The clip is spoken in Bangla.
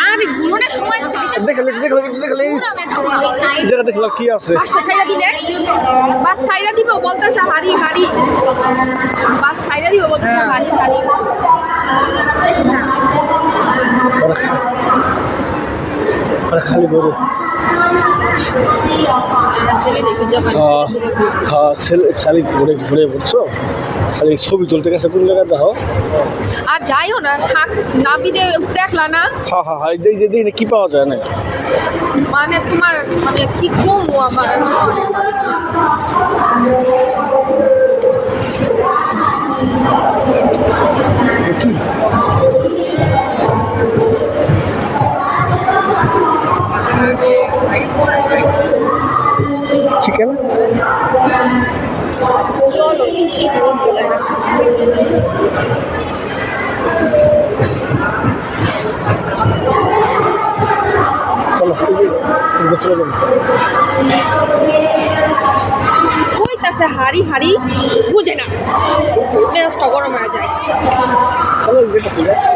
আর গুলোনের সময় দেখলে জায়গা দেখলাম কি আছে বাসটা ছাইরা দিলে বাস ছাইরা দিব বলতেছে হারি হারি বাস ছাইরা দিব বলতেছে হারি হারি খালি বড় খালি ঘুরে ঘুরে বুঝছো খালি ছবি তুলতে গেছে কোন জায়গায় দেখো আর যাইও না শাক নাবিদে দেখলা না হ্যাঁ এই যে দেখি কি পাওয়া যায় না মানে তোমার মানে কি কমো আমার চিকেন কইতাছে হারি হারি বুঝে না মেজাজটা গরম হয়ে যায় চলো যেটা